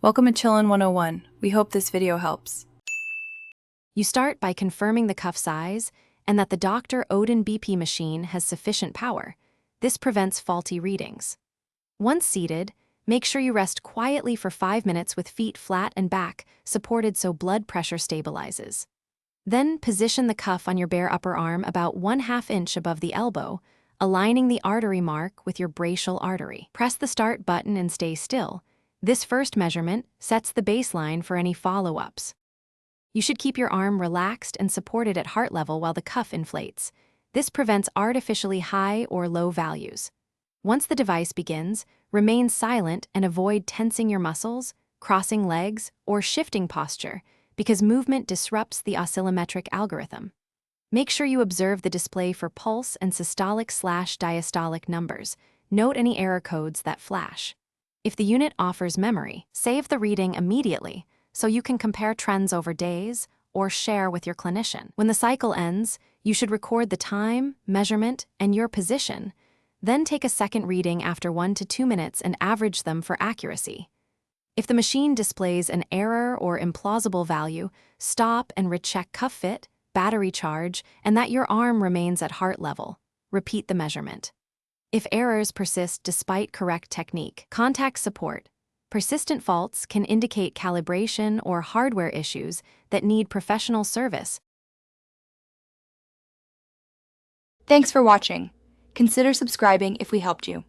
Welcome to Chillin' 101. We hope this video helps. You start by confirming the cuff size and that the Dr Odin BP machine has sufficient power. This prevents faulty readings. Once seated, make sure you rest quietly for 5 minutes with feet flat and back, supported so blood pressure stabilizes. Then position the cuff on your bare upper arm about 1/2 inch above the elbow, aligning the artery mark with your brachial artery. Press the start button and stay still. This first measurement sets the baseline for any follow-ups. You should keep your arm relaxed and supported at heart level while the cuff inflates. This prevents artificially high or low values. Once the device begins, remain silent and avoid tensing your muscles, crossing legs, or shifting posture, because movement disrupts the oscillometric algorithm. Make sure you observe the display for pulse and systolic/diastolic numbers. Note any error codes that flash. If the unit offers memory, save the reading immediately so you can compare trends over days or share with your clinician. When the cycle ends, you should record the time, measurement, and your position. Then take a second reading after 1 to 2 minutes and average them for accuracy. If the machine displays an error or implausible value, stop and recheck cuff fit, battery charge, and that your arm remains at heart level. Repeat the measurement. If errors persist despite correct technique, contact support. Persistent faults can indicate calibration or hardware issues that need professional service. Thanks for watching. Consider subscribing if we helped you.